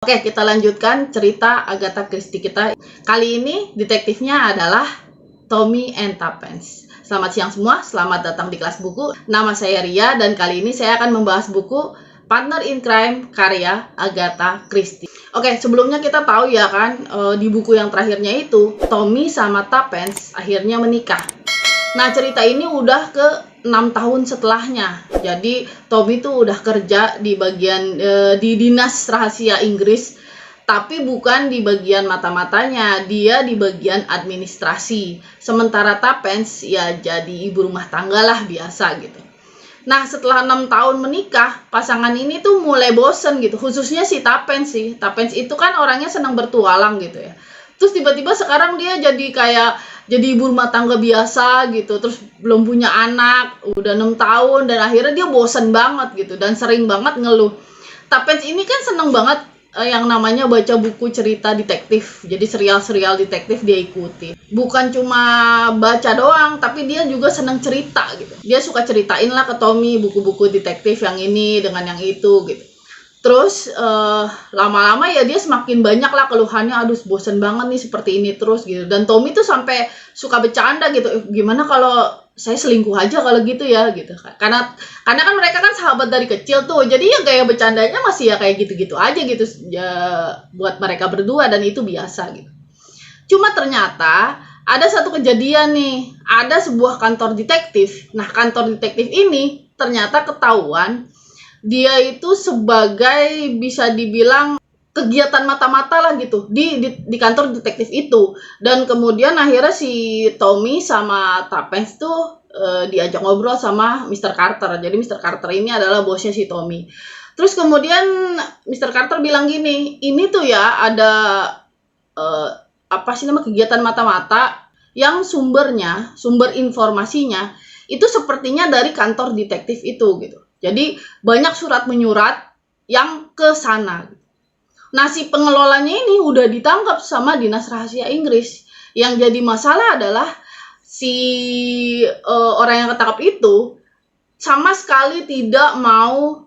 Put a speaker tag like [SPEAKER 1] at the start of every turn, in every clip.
[SPEAKER 1] Oke, kita lanjutkan cerita Agatha Christie kita. Kali ini detektifnya adalah Tommy and Tuppence. Selamat siang semua, selamat datang di kelas buku. Nama saya Ria dan kali ini saya akan membahas buku Partner in Crime karya Agatha Christie. Oke, sebelumnya kita tahu ya kan, di buku yang terakhirnya itu Tommy sama Tuppence akhirnya menikah. Nah, cerita ini udah ke 6 tahun setelahnya. Jadi Tommy tuh udah kerja di bagian di dinas rahasia Inggris, tapi bukan di bagian mata-matanya, dia di bagian administrasi. Sementara Tuppence ya jadi ibu rumah tangga lah biasa gitu. Nah, setelah 6 tahun menikah, pasangan ini tuh mulai bosen gitu, khususnya si Tuppence sih. Tuppence itu kan orangnya senang bertualang gitu ya. Terus tiba-tiba sekarang dia jadi ibu rumah tangga biasa gitu, terus belum punya anak, udah 6 tahun, dan akhirnya dia bosen banget gitu, dan sering banget ngeluh. Tuppence ini kan seneng banget yang namanya baca buku cerita detektif, jadi serial-serial detektif dia ikuti. Bukan cuma baca doang, tapi dia juga seneng cerita gitu. Dia suka ceritain lah ke Tommy buku-buku detektif yang ini dengan yang itu gitu. Terus lama-lama ya dia semakin banyak lah keluhannya, aduh bosen banget nih seperti ini terus gitu. Dan Tommy tuh sampai suka bercanda gitu, gimana kalau saya selingkuh aja kalau gitu ya gitu. Karena kan mereka kan sahabat dari kecil tuh, jadi ya gaya bercandanya masih ya kayak gitu-gitu aja gitu ya, buat mereka berdua, dan itu biasa gitu. Cuma ternyata ada satu kejadian nih, ada sebuah kantor detektif. Nah, kantor detektif ini ternyata ketahuan dia itu sebagai bisa dibilang kegiatan mata-mata lah gitu di kantor detektif itu. Dan kemudian akhirnya si Tommy sama Tuppence tuh diajak ngobrol sama Mr. Carter. Jadi Mr. Carter ini adalah bosnya si Tommy. Terus kemudian Mr. Carter bilang gini, ini tuh ya ada kegiatan mata-mata yang sumber informasinya itu sepertinya dari kantor detektif itu gitu. Jadi banyak surat menyurat yang ke sana. Nah, si pengelolanya ini udah ditangkap sama dinas rahasia Inggris. Yang jadi masalah adalah si orang yang ketangkap itu sama sekali tidak mau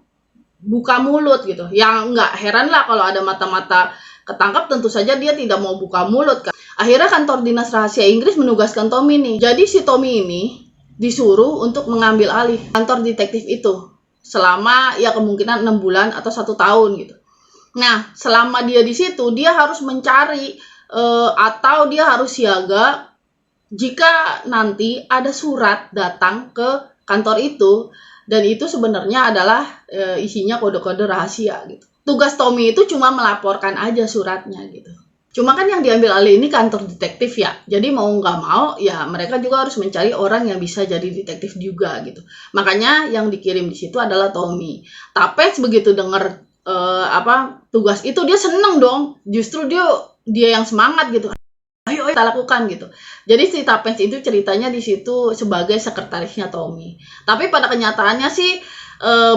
[SPEAKER 1] buka mulut gitu. Yang nggak heran lah kalau ada mata-mata ketangkap, tentu saja dia tidak mau buka mulut kan. Akhirnya kantor dinas rahasia Inggris menugaskan Tommy nih. Jadi si Tommy ini disuruh untuk mengambil alih kantor detektif itu selama ya kemungkinan 6 bulan atau 1 tahun gitu. Nah, selama dia di situ dia harus mencari atau dia harus siaga jika nanti ada surat datang ke kantor itu, dan itu sebenarnya adalah isinya kode-kode rahasia gitu. Tugas Tommy itu cuma melaporkan aja suratnya gitu. Cuma kan yang diambil alih ini kantor detektif ya, jadi mau nggak mau ya mereka juga harus mencari orang yang bisa jadi detektif juga gitu. Makanya yang dikirim di situ adalah Tommy. Tuppence begitu dengar tugas itu dia seneng dong, justru dia yang semangat gitu. Ayo kita lakukan gitu. Jadi si Tuppence itu ceritanya di situ sebagai sekretarisnya Tommy. Tapi pada kenyataannya sih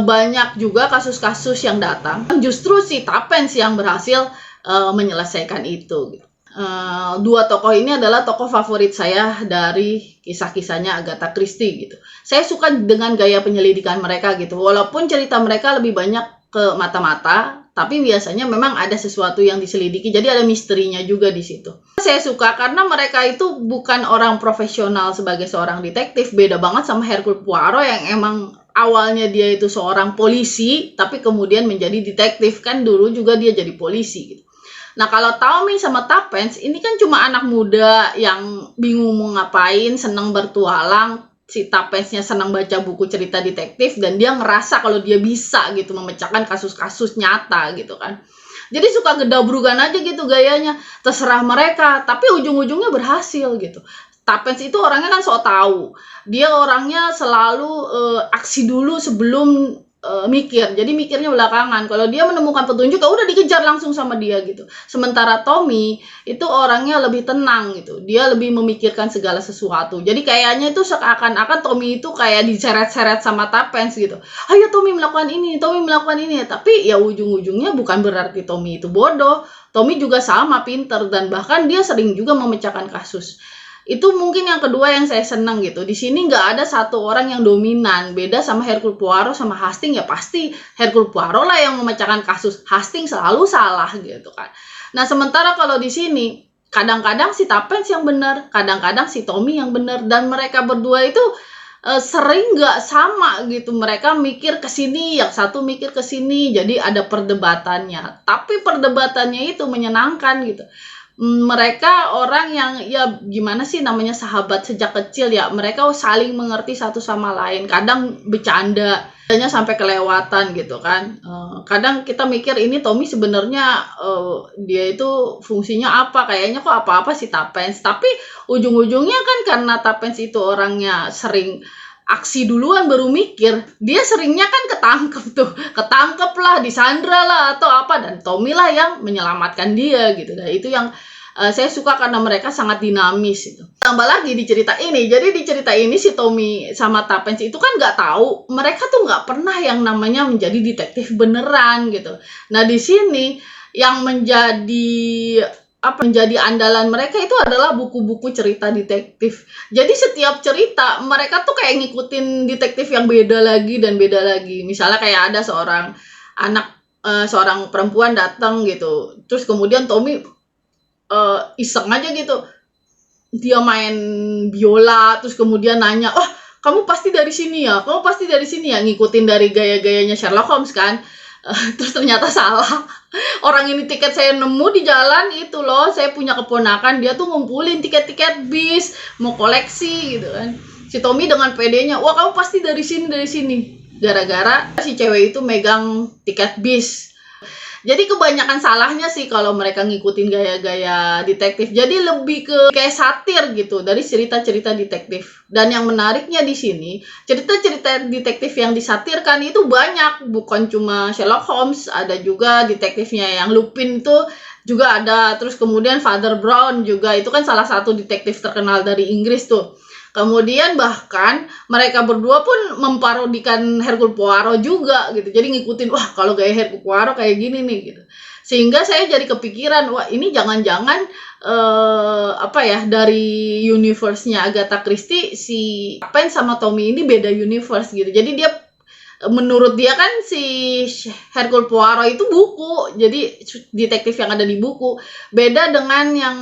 [SPEAKER 1] banyak juga kasus-kasus yang datang, justru si Tuppence yang berhasil menyelesaikan itu gitu. Dua tokoh ini adalah tokoh favorit saya dari kisah-kisahnya Agatha Christie gitu. Saya suka dengan gaya penyelidikan mereka gitu. Walaupun cerita mereka lebih banyak ke mata-mata, tapi biasanya memang ada sesuatu yang diselidiki. Jadi ada misterinya juga di situ. Saya suka karena mereka itu bukan orang profesional sebagai seorang detektif. Beda banget sama Hercule Poirot yang emang awalnya dia itu seorang polisi, tapi kemudian menjadi detektif. Kan dulu juga dia jadi polisi gitu. Nah, kalau Tommy sama Tuppence ini kan cuma anak muda yang bingung mau ngapain, senang bertualang. Si Tuppence-nya senang baca buku cerita detektif dan dia ngerasa kalau dia bisa gitu memecahkan kasus-kasus nyata gitu kan. Jadi suka gedabrugan aja gitu gayanya, terserah mereka, tapi ujung-ujungnya berhasil gitu. Tuppence itu orangnya kan sok tahu. Dia orangnya selalu aksi dulu sebelum mikir, jadi mikirnya belakangan. Kalau dia menemukan petunjuk, ya udah dikejar langsung sama dia gitu. Sementara Tommy itu orangnya lebih tenang gitu, dia lebih memikirkan segala sesuatu. Jadi kayaknya itu seakan-akan Tommy itu kayak diseret-seret sama Tuppence gitu. Ayo Tommy melakukan ini, Tommy melakukan ini. Tapi ya ujung-ujungnya bukan berarti Tommy itu bodoh. Tommy juga sama pinter dan bahkan dia sering juga memecahkan kasus. Itu mungkin yang kedua yang saya senang gitu. Di sini nggak ada satu orang yang dominan. Beda sama Hercule Poirot sama Hastings, ya pasti Hercule Poirot lah yang memecahkan kasus. Hastings selalu salah gitu kan. Nah, sementara kalau di sini kadang-kadang si Tapens yang benar, kadang-kadang si Tommy yang benar, dan mereka berdua itu sering nggak sama gitu. Mereka mikir ke sini, yang satu mikir ke sini, jadi ada perdebatannya. Tapi perdebatannya itu menyenangkan gitu. Mereka orang yang ya gimana sih namanya sahabat sejak kecil ya. Mereka saling mengerti satu sama lain. Kadang bercanda, kadang sampai kelewatan gitu kan. Kadang kita mikir ini Tommy sebenarnya dia itu fungsinya apa? Kayaknya kok apa-apa si Tapens. Tapi ujung-ujungnya kan karena Tapens itu orangnya sering aksi duluan baru mikir, dia seringnya kan ketangkep lah, disandra lah atau apa, dan Tommy lah yang menyelamatkan dia gitu. Dan itu yang saya suka karena mereka sangat dinamis itu. Tambah lagi di cerita ini, jadi di cerita ini si Tommy sama Tapens itu kan nggak tahu, mereka tuh nggak pernah yang namanya menjadi detektif beneran gitu. Nah di sini yang menjadi andalan mereka itu adalah buku-buku cerita detektif. Jadi setiap cerita mereka tuh kayak ngikutin detektif yang beda lagi dan beda lagi. Misalnya kayak ada seorang perempuan datang gitu. Terus kemudian Tommy iseng aja gitu. Dia main biola, terus kemudian nanya, "Oh, kamu pasti dari sini ya? Kamu pasti dari sini ya?" Ngikutin dari gaya-gayanya Sherlock Holmes kan. Terus ternyata salah. Orang ini tiket saya nemu di jalan itu loh. Saya punya keponakan, dia tuh ngumpulin tiket-tiket bis, mau koleksi gitu kan. Si Tommy dengan pedenya, "Wah, kamu pasti dari sini, dari sini." Gara-gara si cewek itu megang tiket bis. Jadi kebanyakan salahnya sih kalau mereka ngikutin gaya-gaya detektif. Jadi lebih ke kayak satir gitu dari cerita-cerita detektif. Dan yang menariknya di sini, cerita-cerita detektif yang disatirkan itu banyak. Bukan cuma Sherlock Holmes, ada juga detektifnya yang Lupin tuh juga ada. Terus kemudian Father Brown juga, itu kan salah satu detektif terkenal dari Inggris tuh. Kemudian bahkan mereka berdua pun memparodikan Hercule Poirot juga gitu. Jadi ngikutin, wah kalau gaya Hercule Poirot kayak gini nih gitu. Sehingga saya jadi kepikiran, wah ini jangan-jangan dari universe-nya Agatha Christie, si Pen sama Tommy ini beda universe gitu. Jadi dia menurut dia kan si Hercule Poirot itu buku, jadi detektif yang ada di buku. Beda dengan yang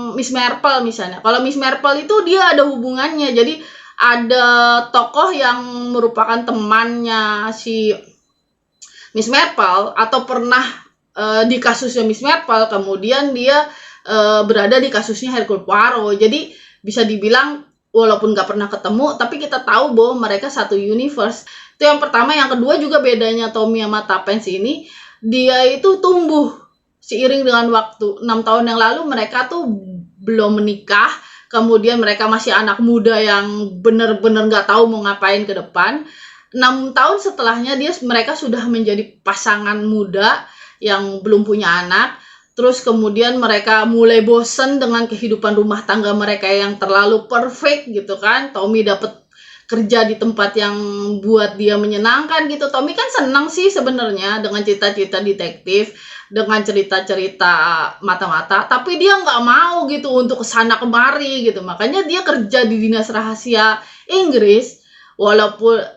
[SPEAKER 1] Miss Marple misalnya. Kalau Miss Marple itu dia ada hubungannya, jadi ada tokoh yang merupakan temannya si Miss Marple atau pernah di kasusnya Miss Marple, kemudian dia berada di kasusnya Hercule Poirot. Jadi bisa dibilang walaupun nggak pernah ketemu, tapi kita tahu bahwa mereka satu universe. Itu yang pertama. Yang kedua juga bedanya Tommy sama Tapens ini, dia itu tumbuh seiring dengan waktu. 6 tahun yang lalu mereka tuh belum menikah, kemudian mereka masih anak muda yang bener-bener nggak tahu mau ngapain ke depan. 6 tahun setelahnya mereka sudah menjadi pasangan muda yang belum punya anak. Terus kemudian mereka mulai bosen dengan kehidupan rumah tangga mereka yang terlalu perfect gitu kan. Tommy dapat kerja di tempat yang buat dia menyenangkan gitu. Tommy kan senang sih sebenarnya dengan cerita-cerita detektif, dengan cerita-cerita mata-mata, tapi dia nggak mau gitu untuk kesana kemari gitu. Makanya dia kerja di Dinas Rahasia Inggris,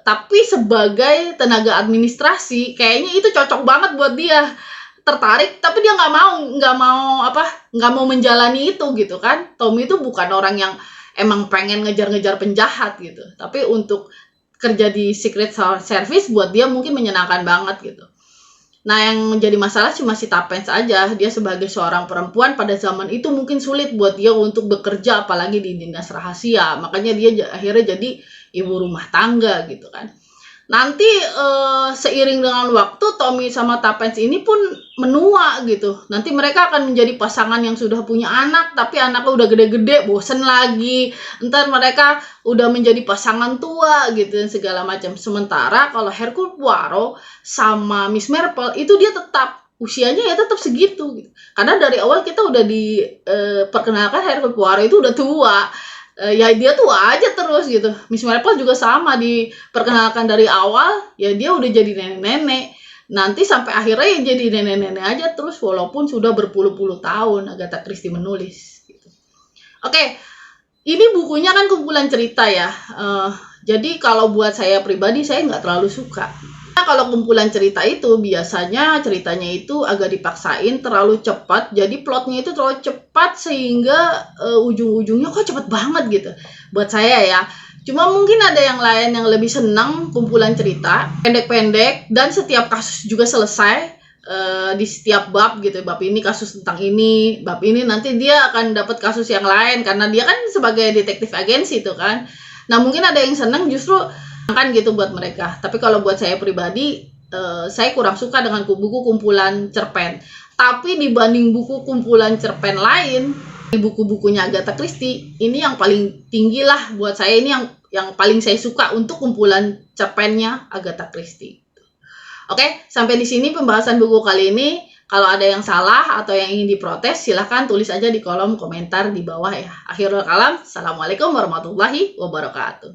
[SPEAKER 1] tapi sebagai tenaga administrasi, kayaknya itu cocok banget buat dia. Tertarik, tapi dia nggak mau menjalani itu gitu kan. Tommy itu bukan orang yang emang pengen ngejar-ngejar penjahat gitu, tapi untuk kerja di Secret Service buat dia mungkin menyenangkan banget gitu. Nah, yang menjadi masalah cuma si Tapens aja. Dia sebagai seorang perempuan pada zaman itu mungkin sulit buat dia untuk bekerja, apalagi di dinas rahasia. Makanya dia akhirnya jadi ibu rumah tangga gitu kan. Nanti seiring dengan waktu Tommy sama Tapens ini pun menua gitu. Nanti mereka akan menjadi pasangan yang sudah punya anak, tapi anaknya udah gede-gede, bosen lagi. Ntar mereka udah menjadi pasangan tua gitu dan segala macam. Sementara kalau Hercule Poirot sama Miss Marple itu dia tetap usianya ya tetap segitu gitu. Karena dari awal kita udah diperkenalkan Hercule Poirot itu udah tua. Ya dia tua aja terus gitu. Miss Marple juga sama, diperkenalkan dari awal ya dia udah jadi nenek-nenek. Nanti sampai akhirnya ya jadi nenek-nenek aja terus walaupun sudah berpuluh-puluh tahun Agatha Christie menulis gitu. Oke, Ini bukunya kan kumpulan cerita ya. Jadi kalau buat saya pribadi, saya nggak terlalu suka. Nah, kalau kumpulan cerita itu biasanya ceritanya itu agak dipaksain, terlalu cepat. Jadi plotnya itu terlalu cepat sehingga ujung-ujungnya kok cepet banget gitu. Buat saya ya. Cuma mungkin ada yang lain yang lebih senang kumpulan cerita pendek-pendek dan setiap kasus juga selesai di setiap bab gitu. Bab ini kasus tentang ini, bab ini nanti dia akan dapat kasus yang lain karena dia kan sebagai detektif agensi itu kan. Nah, mungkin ada yang senang justru kan gitu buat mereka. Tapi kalau buat saya pribadi, saya kurang suka dengan buku kumpulan cerpen. Tapi dibanding buku kumpulan cerpen lain, buku-bukunya Agatha Christie, ini yang paling tinggi lah buat saya, ini yang paling saya suka untuk kumpulan cerpennya Agatha Christie. Oke, sampai di sini pembahasan buku kali ini. Kalau ada yang salah atau yang ingin diprotes, silahkan tulis aja di kolom komentar di bawah ya. Akhirul kalam, Assalamualaikum warahmatullahi wabarakatuh.